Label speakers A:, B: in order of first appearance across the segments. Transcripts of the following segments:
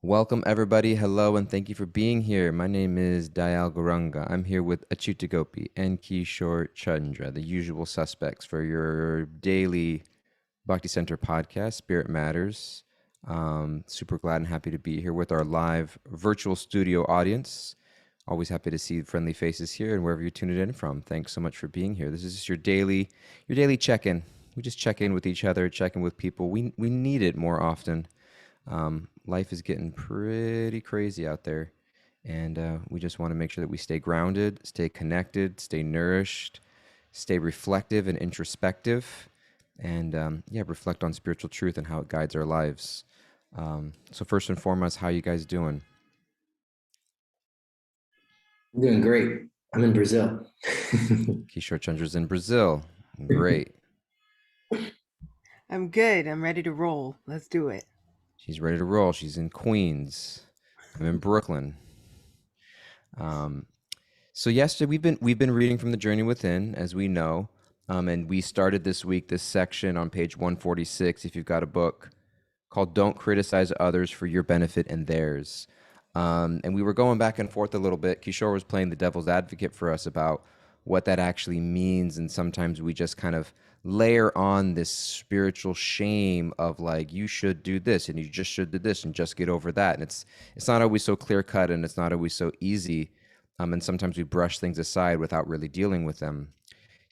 A: Welcome, everybody. Hello, and thank you for being here. My name is Dayal Guranga. I'm here with Achyuta Gopi and Kishore Chandra, the usual suspects for your daily Bhakti Center podcast, Spirit Matters. Super glad and happy to be here with our live virtual studio audience. Always happy to see friendly faces here and wherever you're tuning in from. Thanks so much for being here. This is just your daily check-in. We just check in with each other, check in with people. We need it more often. Life is getting pretty crazy out there, and we just want to make sure that we stay grounded, stay connected, stay nourished, stay reflective and introspective, and yeah, reflect on spiritual truth and how it guides our lives. So first and foremost, how you guys doing?
B: I'm doing great. I'm in Brazil.
A: Kishore Chandra's in Brazil. Great.
C: I'm good. I'm ready to roll. Let's do it.
A: She's ready to roll. She's in Queens. I'm in Brooklyn. Um, So yesterday we've been reading from the Journey Within, as we know, and we started this week this section on page 146. If you've got a book called "Don't Criticize Others for Your Benefit and Theirs," and we were going back and forth a little bit. Kishore was playing the devil's advocate for us about what that actually means, and sometimes we just kind of layer on this spiritual shame of like you should do this and you just should do this and just get over that, and it's not always so clear cut and it's not always so easy, and sometimes we brush things aside without really dealing with them.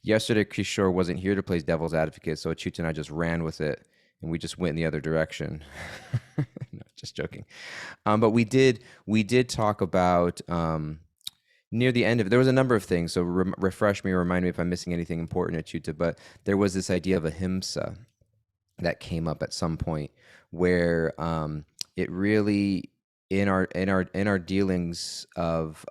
A: Yesterday, Kishore wasn't here to play devil's advocate, so Achyuta and I just ran with it, and we just went in the other direction. No, just joking. But we did talk about near the end of it. There was a number of things. So refresh me, or remind me if I'm missing anything important, Achyuta. But there was this idea of ahimsa that came up at some point where it really in our dealings of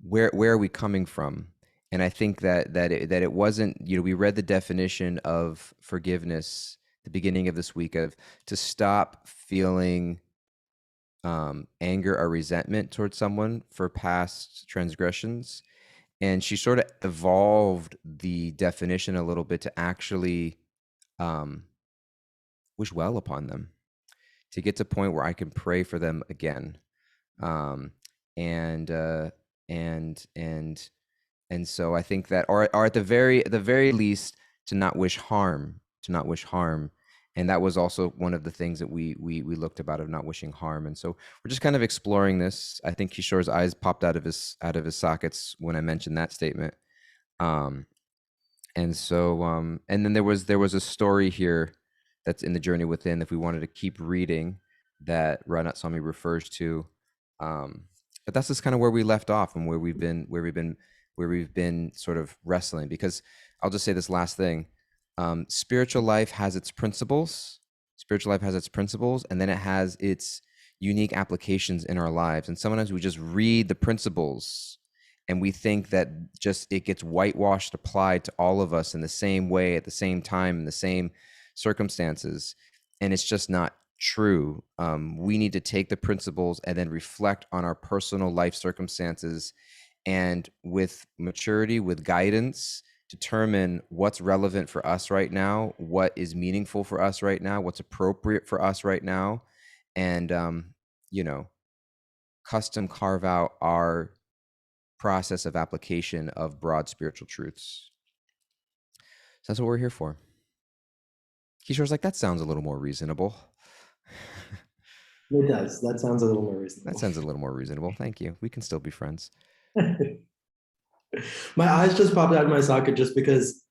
A: where are we coming from. And I think that it wasn't, we read the definition of forgiveness the beginning of this week of to stop feeling anger or resentment towards someone for past transgressions, and she sort of evolved the definition a little bit to actually um, wish well upon them, to get to a point where I can pray for them again. Um, and and and and so I think that, or at the very least, to not wish harm, and that was also one of the things that we looked about, of not wishing harm. And so we're just kind of exploring this. I think Kishore's eyes popped out of his sockets when I mentioned that statement. Um, and then there was a story here that's in the Journey Within, if we wanted to keep reading, that Ranat Swami refers to. But that's just kind of where we left off and where we've been sort of wrestling. Because I'll just say this last thing: spiritual life has its principles. Spiritual life has its principles, and then it has its unique applications in our lives. And sometimes we just read the principles and we think that just it gets whitewashed, applied to all of us in the same way, at the same time, in the same circumstances, and it's just not true. We need to take the principles and then reflect on our personal life circumstances, and with maturity, with guidance, determine what's relevant for us right now, what is meaningful for us right now, what's appropriate for us right now, and you know custom carve out our process of application of broad spiritual truths. So that's what we're here for. Kishore's like, that sounds a little more reasonable.
B: It does. That sounds a little more
A: That
B: reasonable.
A: sounds a little more reasonable. Thank you. We can still be friends.
B: My eyes just popped out of my socket just because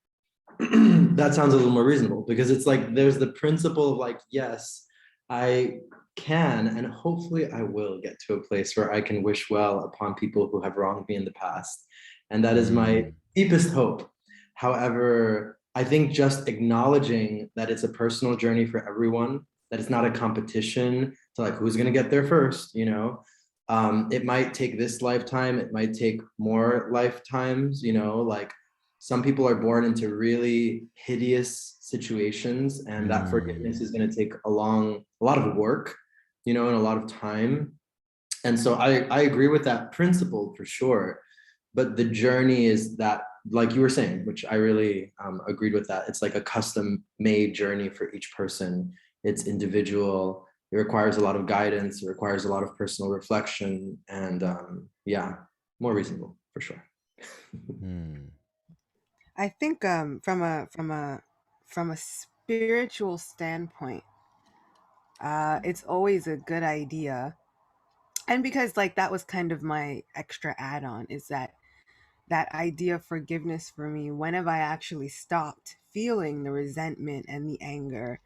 B: that sounds a little more reasonable, because it's like there's the principle of like, yes, I can and hopefully I will get to a place where I can wish well upon people who have wronged me in the past. And that is my
A: Mm,
B: deepest hope. However, I think just acknowledging that it's a personal journey for everyone, that it's not a competition to like who's going to get there first, it might take this lifetime, it might take more lifetimes, like some people are born into really hideous situations, and that
A: mm,
B: forgiveness is going to take a lot of work, and a lot of time. And so I agree with that principle for sure, but the journey is that, like you were saying, which I really agreed with, that it's like a custom made journey for each person. It's individual, it requires a lot of guidance. It requires a lot of personal reflection, and yeah, more reasonable for sure.
A: Hmm.
C: I think from a spiritual standpoint, it's always a good idea. And because like that was kind of my extra add-on, is that idea of forgiveness for me, when have I actually stopped feeling the resentment and the anger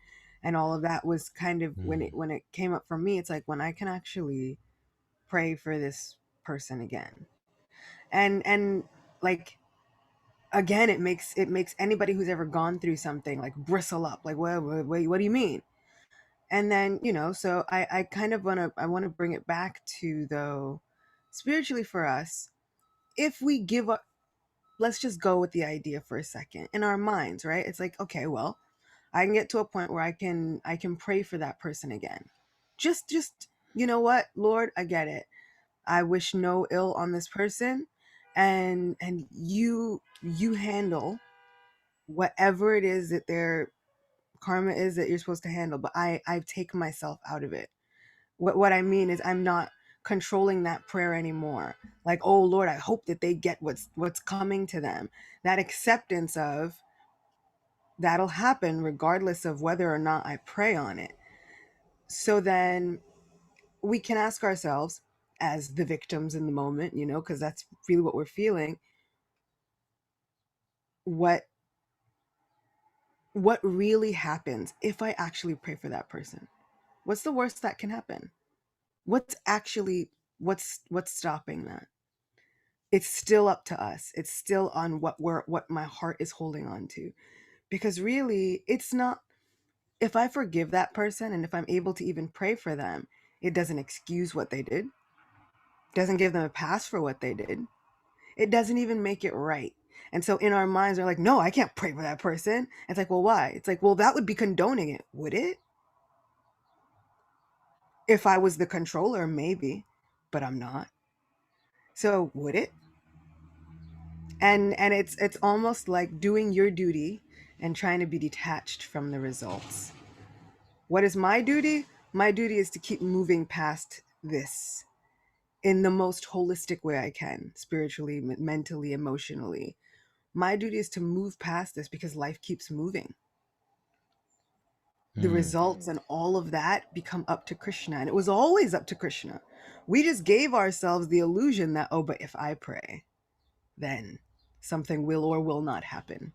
C: and all of that, was kind of
A: Hmm.
C: when it came up for me. It's like when I can actually pray for this person again. And like again, it makes anybody who's ever gone through something like bristle up, like what do you mean? And then, so I kind of want to bring it back to, though, spiritually for us, if we give up, let's just go with the idea for a second in our minds, right? It's like, okay, well, I can get to a point where I can pray for that person again. Just you know what, Lord, I get it. I wish no ill on this person, and you handle whatever it is that their karma is that you're supposed to handle, but I've taken myself out of it. What I mean is I'm not controlling that prayer anymore. Like, oh Lord, I hope that they get what's coming to them. That acceptance of that'll happen regardless of whether or not I pray on it. So then we can ask ourselves, as the victims in the moment, because that's really what we're feeling, what what really happens if I actually pray for that person? What's the worst that can happen? What's actually what's stopping that? It's still up to us. It's still on what my heart is holding on to. Because really, it's not, if I forgive that person and if I'm able to even pray for them, it doesn't excuse what they did. Doesn't give them a pass for what they did. It doesn't even make it right. And so in our minds, we're like, no, I can't pray for that person. It's like, well, why? It's like, well, that would be condoning it, would it? If I was the controller, maybe, but I'm not. So would it? And it's almost like doing your duty and trying to be detached from the results. What is my duty? My duty is to keep moving past this in the most holistic way I can, spiritually, mentally, emotionally. My duty is to move past this because life keeps moving. The
A: Hmm.
C: results and all of that become up to Krishna. And it was always up to Krishna. We just gave ourselves the illusion that, oh, but if I pray, then something will or will not happen.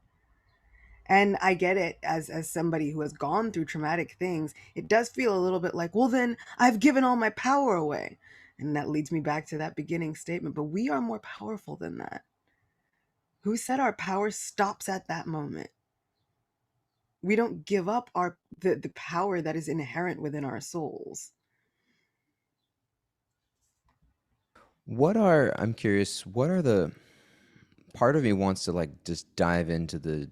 C: And I get it, as somebody who has gone through traumatic things, it does feel a little bit like, well, then I've given all my power away. And that leads me back to that beginning statement. But we are more powerful than that. Who said our power stops at that moment? We don't give up the power that is inherent within our souls.
A: I'm curious, what are the, part of me wants to like just dive into the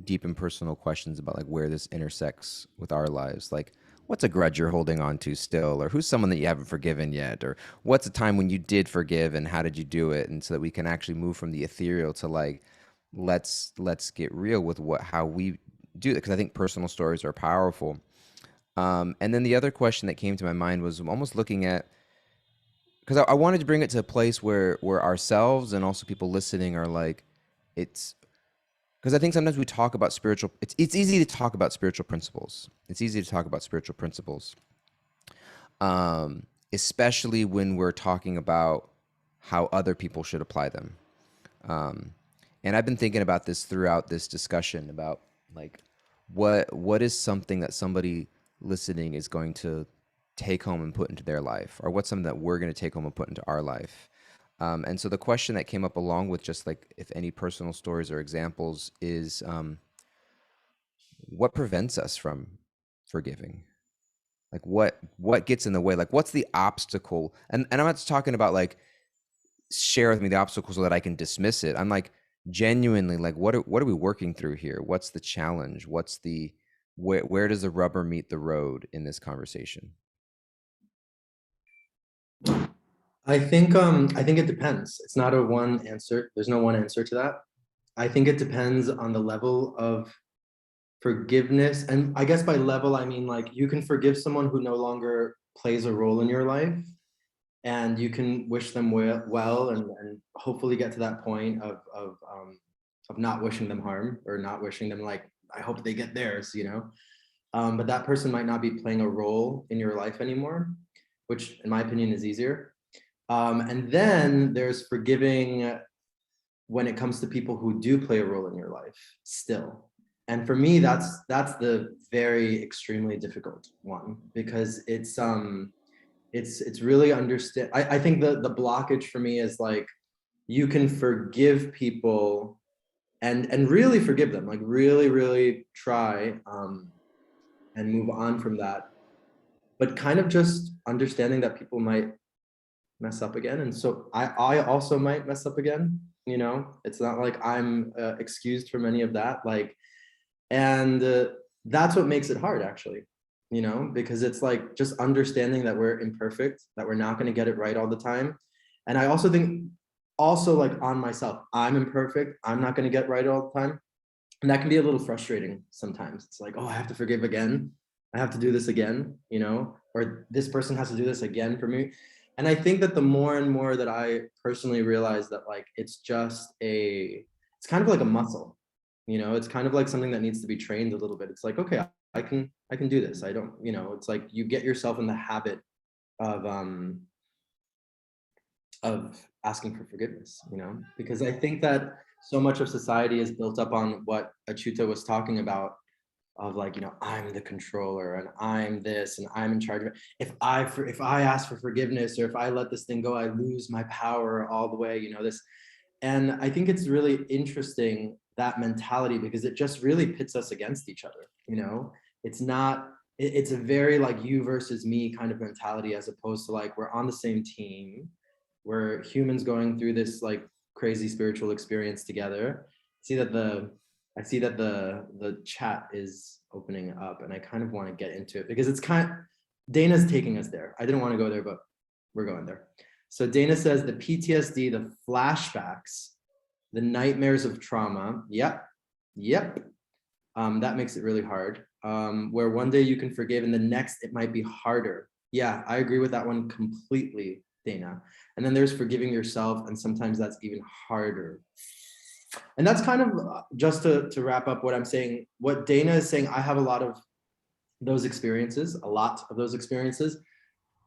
A: deep and personal questions about like where this intersects with our lives. Like, what's a grudge you're holding on to still, or who's someone that you haven't forgiven yet, or what's a time when you did forgive and how did you do it? And so that we can actually move from the ethereal to like, let's get real with how we do that, because I think personal stories are powerful. And then the other question that came to my mind was almost looking at, because I wanted to bring it to a place where ourselves and also people listening are like, it's because I think sometimes we talk about spiritual. It's easy to talk about spiritual principles. It's easy to talk about spiritual principles, especially when we're talking about how other people should apply them. And I've been thinking about this throughout this discussion about like what is something that somebody listening is going to take home and put into their life, or what's something that we're going to take home and put into our life. And so the question that came up along with just like if any personal stories or examples is what prevents us from forgiving? Like what gets in the way? Like what's the obstacle? And I'm not just talking about like share with me the obstacle so that I can dismiss it. I'm like genuinely like what are we working through here? What's the challenge? What's the where does the rubber meet the road in this conversation?
B: I think it depends. It's not a one answer. There's no one answer to that. I think it depends on the level of forgiveness, and I guess by level, I mean like you can forgive someone who no longer plays a role in your life, and you can wish them well, and hopefully get to that point of not wishing them harm, or not wishing them like, I hope they get theirs, you know. But that person might not be playing a role in your life anymore, which in my opinion is easier. And then there's forgiving when it comes to people who do play a role in your life still. And for me, that's the very extremely difficult one, because it's really understand. I think the blockage for me is like, you can forgive people and really forgive them, like really try and move on from that, but kind of just understanding that people might mess up again, and so I also might mess up again, you know. It's not like I'm excused from any of that, like, and that's what makes it hard, actually, you know, because it's like just understanding that we're imperfect, that we're not going to get it right all the time. And I also think, also like on myself, I'm imperfect, I'm not going to get right all the time, and that can be a little frustrating sometimes. It's like, oh, I have to forgive again, I have to do this again, you know, or this person has to do this again for me. And I think that the more and more that I personally realize that, like, it's kind of like a muscle, you know, it's kind of like something that needs to be trained a little bit. It's like, okay, I can do this. I don't, you know, it's like you get yourself in the habit of asking for forgiveness, you know, because I think that so much of society is built up on what Achuta was talking about, of like, you know, I'm the controller and I'm this and I'm in charge of it. If I ask for forgiveness, or if I let this thing go, I lose my power all the way, you know, this. And I think it's really interesting, that mentality, because it just really pits us against each other, you know. It's not, it's a very like you versus me kind of mentality, as opposed to like, we're on the same team, we're humans going through this like crazy spiritual experience together. I see that the chat is opening up, and I kind of want to get into it because it's Dana's taking us there. I didn't want to go there, but we're going there. So Dana says the PTSD, the flashbacks, the nightmares of trauma. Yep. That makes it really hard. Where one day you can forgive and the next it might be harder. Yeah, I agree with that one completely, Dana. And then there's forgiving yourself, and sometimes that's even harder. And that's kind of just to wrap up what I'm saying. What Dana is saying, I have a lot of those experiences,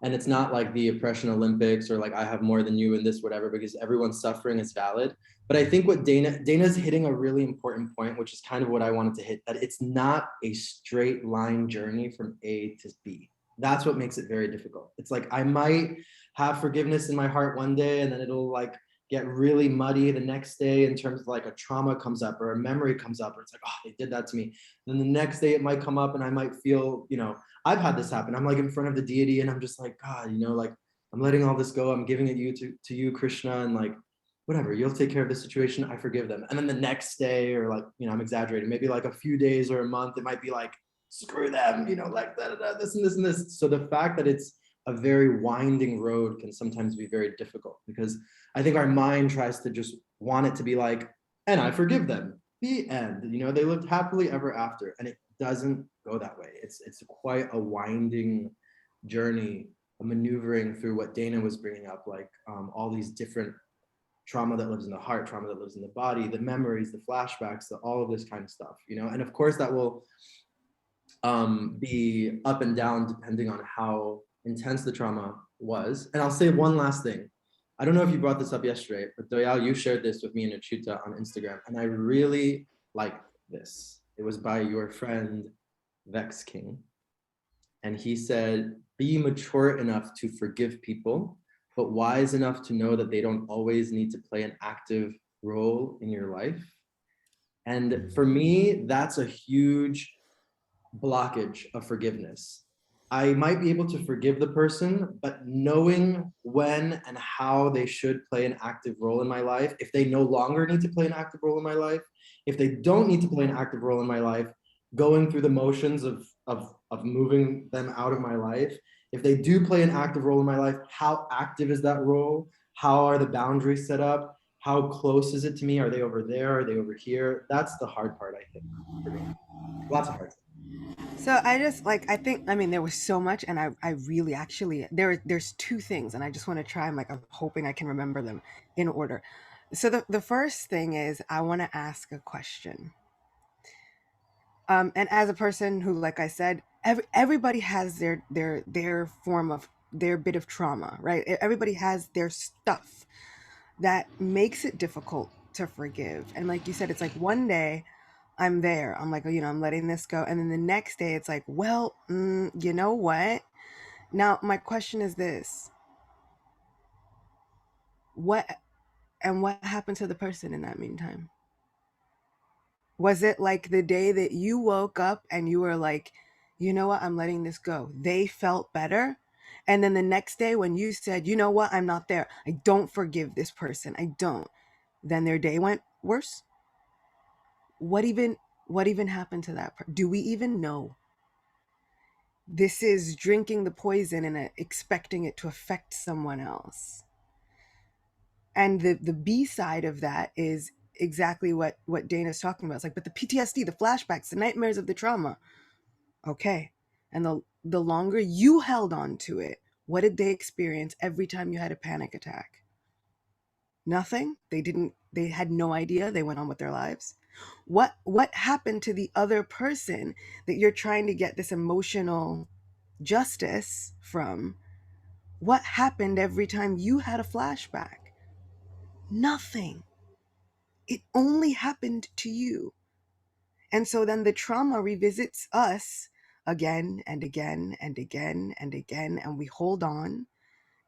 B: and it's not like the oppression Olympics, or like I have more than you in this, whatever, because everyone's suffering is valid. But I think what Dana's hitting a really important point, which is kind of what I wanted to hit, that it's not a straight line journey from A to B. That's what makes it very difficult. It's like, I might have forgiveness in my heart one day, and then it'll like get really muddy the next day in terms of like a trauma comes up or a memory comes up, or it's like, oh, they did that to me. And then the next day it might come up and I might feel, you know, I've had this happen. I'm like in front of the deity and I'm just like, God, you know, like I'm letting all this go. I'm giving it to you, Krishna, and like, whatever, you'll take care of the situation. I forgive them. And then the next day, or like, you know, I'm exaggerating, maybe like a few days or a month, it might be like, screw them, you know, like this and this and this. So the fact that it's a very winding road can sometimes be very difficult, because I think our mind tries to just want it to be like, and I forgive them, the end, you know, they lived happily ever after. And it doesn't go that way. It's quite a winding journey, a maneuvering through what Dana was bringing up, like all these different trauma that lives in the heart, trauma that lives in the body, the memories, the flashbacks, all of this kind of stuff, you know. And of course that will be up and down depending on how intense the trauma was. And I'll say one last thing. I don't know if you brought this up yesterday, but Doyal, you shared this with me and Achuta on Instagram, and I really liked this. It was by your friend Vex King. And he said, be mature enough to forgive people, but wise enough to know that they don't always need to play an active role in your life. And for me, that's a huge blockage of forgiveness. I might be able to forgive the person, but knowing when and how they should play an active role in my life, if they no longer need to play an active role in my life, if they don't need to play an active role in my life, going through the motions of moving them out of my life, if they do play an active role in my life, how active is that role? How are the boundaries set up? how close is it to me? Are they over there? Are they over here? That's the hard part, I think, for me. Lots of hard.
C: So I just like I think I mean there was so much, and I really actually there's two things, and I just want to try. I'm hoping I can remember them in order. So the first thing is I want to ask a question. And as a person who, like I said, everybody has their form of their bit of trauma, right? Everybody has their stuff that makes it difficult to forgive. And like you said, it's like one day I'm there, I'm like, I'm letting this go, and then the next day it's like, well, you know what? Now my question is this: what what happened to the person in that meantime? Was it like the day that you woke up and you were like, you know what, I'm letting this go? They felt better. And then the next day when you said, you know what, I'm not there, I don't forgive this person, I don't, then their day went worse? What even happened to that do we even know? This is drinking the poison and expecting it to affect someone else. And the B side of that is exactly what Dana's talking about. It's like, but the PTSD, the flashbacks, the nightmares of the trauma. Okay. And the longer you held on to it, what did they experience every time you had a panic attack? Nothing. They had no idea. They went on with their lives. What happened to the other person that you're trying to get this emotional justice from? What happened every time you had a flashback? Nothing. It only happened to you. And so then the trauma revisits us again and again and again and again, and we hold on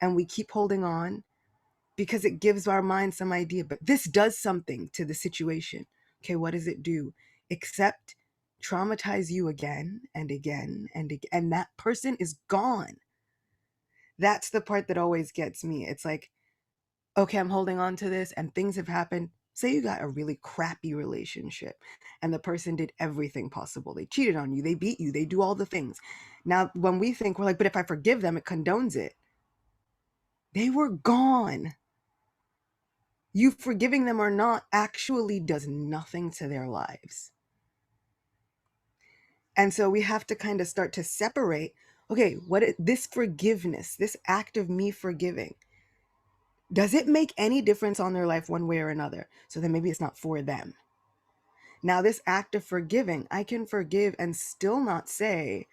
C: and we keep holding on because it gives our mind some idea, but this does something to the situation. Okay, what does it do? Except traumatize you again and again and again, and that person is gone. That's the part that always gets me. It's like, okay, I'm holding on to this and things have happened. Say you got a really crappy relationship and the person did everything possible. They cheated on you, they beat you, they do all the things. Now, when we think, we're like, but if I forgive them, it condones it. They were gone. You forgiving them or not actually does nothing to their lives. And so we have to kind of start to separate, okay, this forgiveness, this act of me forgiving, does it make any difference on their life one way or another? So then maybe it's not for them. Now, this act of forgiving, I can forgive and still not say,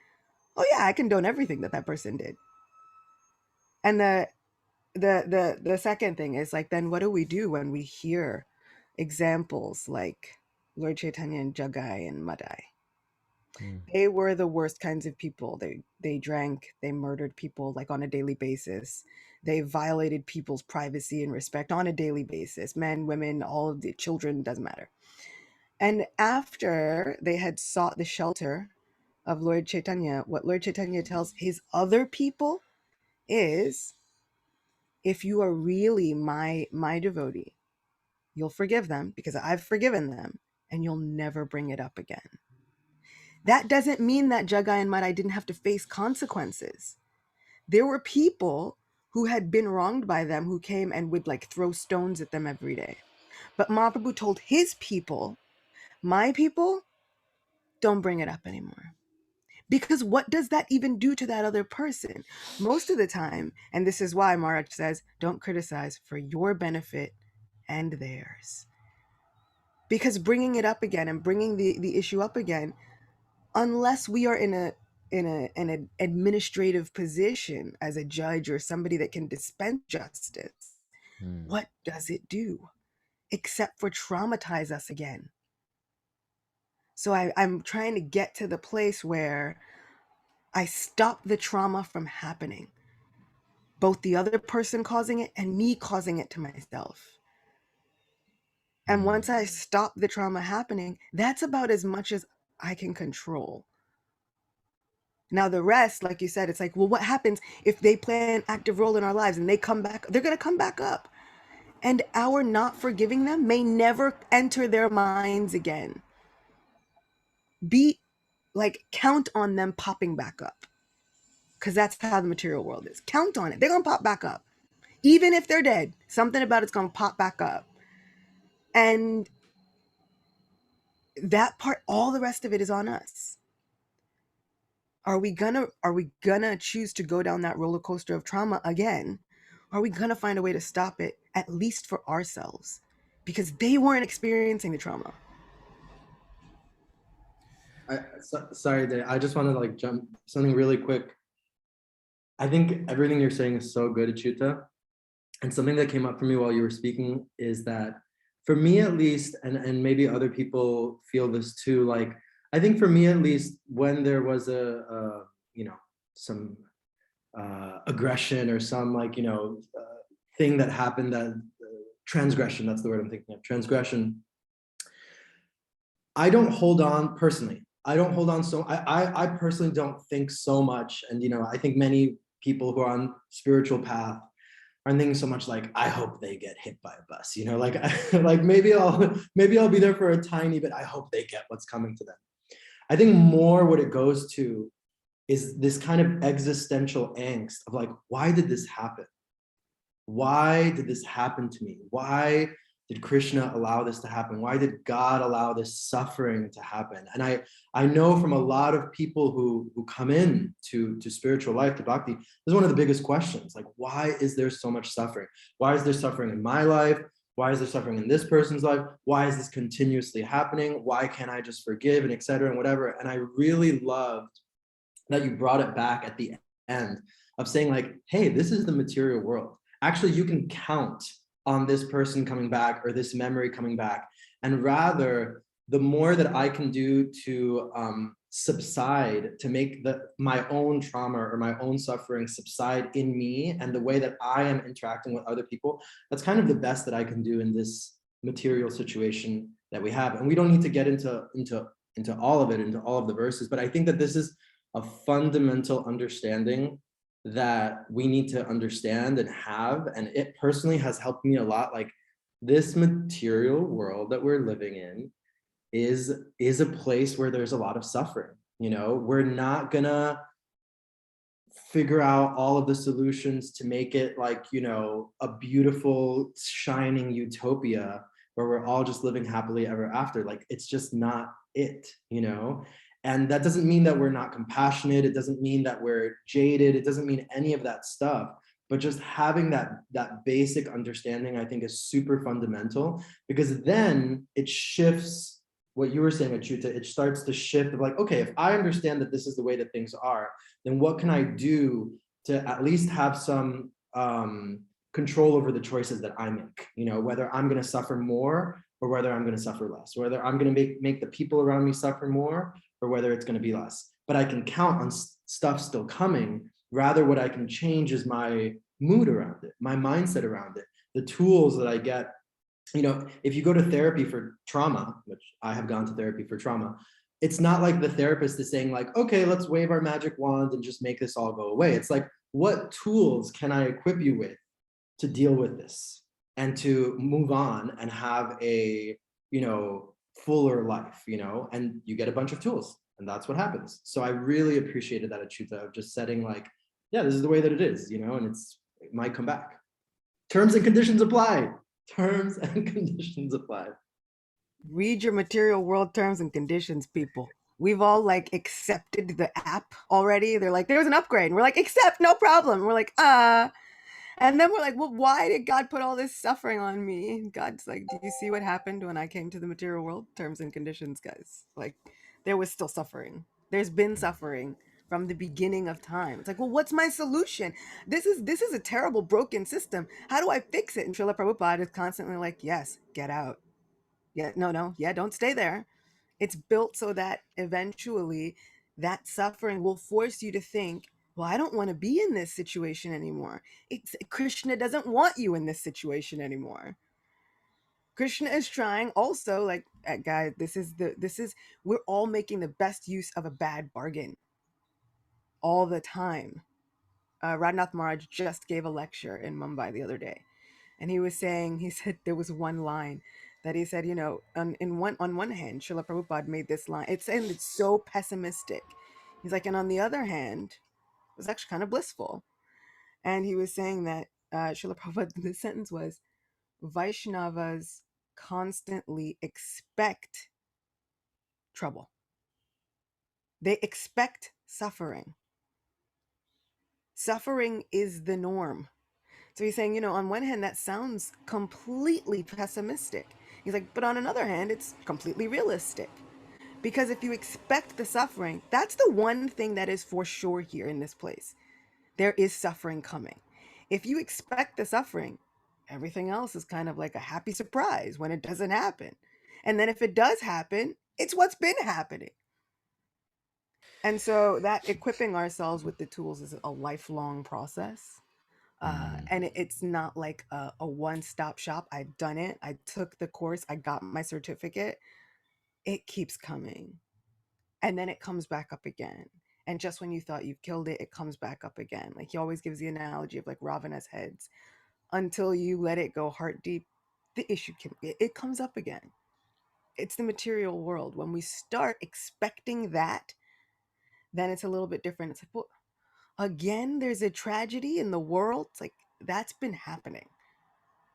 C: oh yeah, I condone everything that person did. And the second thing is like, then what do we do when we hear examples like Lord Chaitanya and Jagai and Madai? They were the worst kinds of people. They drank, they murdered people like on a daily basis. They violated people's privacy and respect on a daily basis. Men, women, all of the children, doesn't matter. And after they had sought the shelter of Lord Chaitanya, what Lord Chaitanya tells his other people is, if you are really my devotee, you'll forgive them because I've forgiven them, and you'll never bring it up again. That doesn't mean that Jagai and Madai didn't have to face consequences. There were people who had been wronged by them who came and would like throw stones at them every day. But Mahaprabhu told his people, my people, don't bring it up anymore. Because what does that even do to that other person? Most of the time, and this is why Maharaj says, don't criticize for your benefit and theirs. Because bringing it up again and bringing the issue up again, unless we are in an administrative position as a judge or somebody that can dispense justice, what does it do except for traumatize us again? So I'm trying to get to the place where I stop the trauma from happening, both the other person causing it and me causing it to myself. And once I stop the trauma happening, that's about as much as I can control. Now the rest, like you said, it's like, well, what happens if they play an active role in our lives and they come back? They're going to come back up. And our not forgiving them may never enter their minds again. Be like, count on them popping back up. Because that's how the material world is. Count on it. They're going to pop back up. Even if they're dead, something about it's going to pop back up. And that part, all the rest of it is on us. Are we gonna choose to go down that roller coaster of trauma again? Are we gonna find a way to stop it, at least for ourselves? Because they weren't experiencing the trauma.
B: Sorry, Dave. I just want to like jump something really quick. I think everything you're saying is so good, Achuta. And something that came up for me while you were speaking is that for me at least, and maybe other people feel this too, like I think for me at least, when there was a you know, some aggression or some like, thing that happened, that transgression, that's the word I'm thinking of, transgression, I don't hold on personally. I don't hold on so I personally don't think so much. And I think many people who are on spiritual path are thinking so much like, I hope they get hit by a bus, like like maybe I'll be there for a tiny bit. I hope they get what's coming to them. I think more what it goes to is this kind of existential angst of like, why did this happen? Why did this happen to me? Why did Krishna allow this to happen? Why did God allow this suffering to happen? And I know from a lot of people who come in to spiritual life, to bhakti, this is one of the biggest questions. Like, why is there so much suffering? Why is there suffering in my life? Why is there suffering in this person's life? Why is this continuously happening? Why can't I just forgive, and et cetera, and whatever? And I really loved that you brought it back at the end of saying like, hey, this is the material world. Actually, you can count on this person coming back or this memory coming back. And rather, the more that I can do to subside, to make my own trauma or my own suffering subside in me and the way that I am interacting with other people, that's kind of the best that I can do in this material situation that we have. And we don't need to get into all of it, into all of the verses, but I think that this is a fundamental understanding that we need to understand and have. And it personally has helped me a lot. Like, this material world that we're living in is a place where there's a lot of suffering. We're not gonna figure out all of the solutions to make it like, a beautiful, shining utopia where we're all just living happily ever after. Like, it's just not it. And that doesn't mean that we're not compassionate. It doesn't mean that we're jaded. It doesn't mean any of that stuff. But just having that basic understanding, I think, is super fundamental, because then it shifts what you were saying, Achuta. It starts to shift of like, okay, if I understand that this is the way that things are, then what can I do to at least have some control over the choices that I make? Whether I'm going to suffer more or whether I'm going to suffer less, whether I'm going to make the people around me suffer more or whether it's going to be less. But I can count on stuff still coming. Rather, what I can change is my mood around it, my mindset around it, the tools that I get. If you go to therapy for trauma, which I have gone to therapy for trauma, it's not like the therapist is saying like, okay, let's wave our magic wand and just make this all go away. It's like, what tools can I equip you with to deal with this and to move on and have a, fuller life, and you get a bunch of tools, and that's what happens. So I really appreciated that, Achuta, of just setting like, yeah, this is the way that it is, and it might come back. Terms and conditions apply. Terms and conditions apply.
C: Read your material world terms and conditions, people. We've all like accepted the app already. They're like, there's an upgrade. And we're like, accept, no problem. And we're like, and then we're like, well, why did God put all this suffering on me? And God's like, do you see what happened when I came to the material world? Terms and conditions, guys. Like, there was still suffering. There's been suffering from the beginning of time. It's like, well, what's my solution? This is a terrible, broken system. How do I fix it? And Srila Prabhupada is constantly like, yes, get out. Yeah, no, yeah, don't stay there. It's built so that eventually that suffering will force you to think, well, I don't want to be in this situation anymore. Krishna doesn't want you in this situation anymore. Krishna is trying also, like, guys, we're all making the best use of a bad bargain all the time. Radhanath Maharaj just gave a lecture in Mumbai the other day, and he said there was one line that he said, on one hand, Srila Prabhupada made this line. It's so pessimistic. He's like, and on the other hand, it was actually kind of blissful. And he was saying that Srila Prabhupada, the sentence was, Vaishnavas constantly expect trouble. They expect suffering. Suffering is the norm. So he's saying, on one hand, that sounds completely pessimistic. He's like, but on another hand, it's completely realistic. Because if you expect the suffering, that's the one thing that is for sure here in this place. There is suffering coming. If you expect the suffering, everything else is kind of like a happy surprise when it doesn't happen. And then if it does happen, it's what's been happening. And so that equipping ourselves with the tools is a lifelong process. And it's not like a one-stop shop. I've done it. I took the course. I got my certificate. It keeps coming. And then it comes back up again. And just when you thought you've killed it, it comes back up again. Like he always gives the analogy of like ravenous heads. Until you let it go heart deep, the issue it comes up again. It's the material world. When we start expecting that, then it's a little bit different. It's like, well, again, there's a tragedy in the world. It's like that's been happening.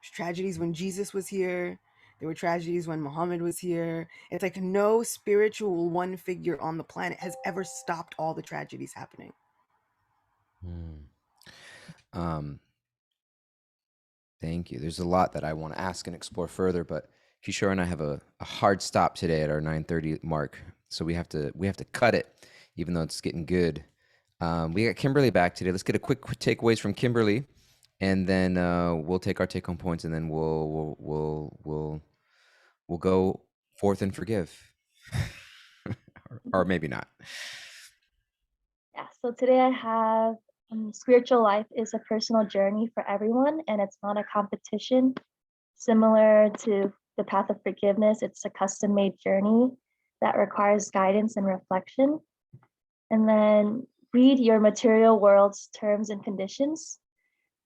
C: There's tragedies when Jesus was here. There were tragedies when Muhammad was here. It's like no spiritual one figure on the planet has ever stopped all the tragedies happening.
A: Thank you. There's a lot that I want to ask and explore further, but Kishore and I have a hard stop today at our 9:30 mark, so we have to cut it, even though it's getting good. We got Kimberly back today. Let's get a quick takeaways from Kimberly, and then we'll take our take home points, and then we'll go forth and forgive, or maybe not.
D: Yeah, so today I have spiritual life is a personal journey for everyone, and it's not a competition. Similar to the path of forgiveness, it's a custom-made journey that requires guidance and reflection. And then read your material world's terms and conditions.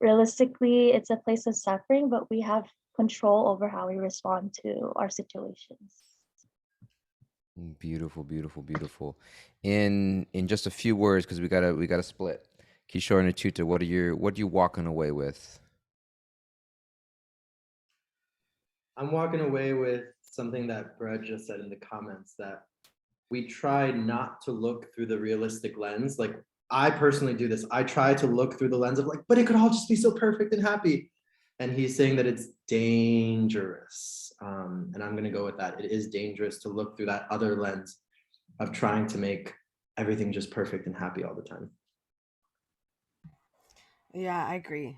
D: Realistically, it's a place of suffering, but we have control over how we respond to our situations.
A: Beautiful, beautiful, beautiful. In just a few words, because we gotta split. Kishore and Achyuta, what are you walking away with?
B: I'm walking away with something that Brad just said in the comments, that we try not to look through the realistic lens. Like I personally do this. I try to look through the lens of like, but it could all just be so perfect and happy. And he's saying that it's dangerous. And I'm going to go with that. It is dangerous to look through that other lens of trying to make everything just perfect and happy all the time.
C: Yeah, I agree.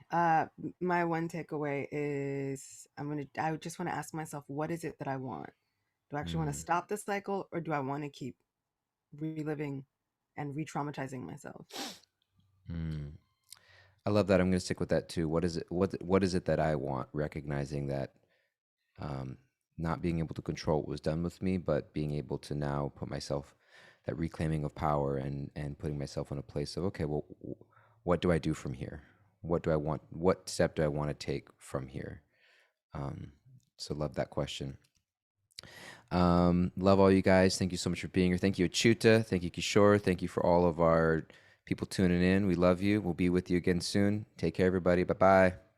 C: My one takeaway is I just want to ask myself, what is it that I want? Do I actually want to stop the cycle, or do I want to keep reliving and re-traumatizing myself?
A: I love that. I'm going to stick with that too. What is it that I want? Recognizing that not being able to control what was done with me, but being able to now put myself, that reclaiming of power and putting myself in a place of, okay, well, what do I do from here? What do I want? What step do I want to take from here? So love that question. Love all you guys. Thank you so much for being here. Thank you, Achyuta. Thank you, Kishore. Thank you for all of our people tuning in. We love you. We'll be with you again soon. Take care, everybody. Bye-bye.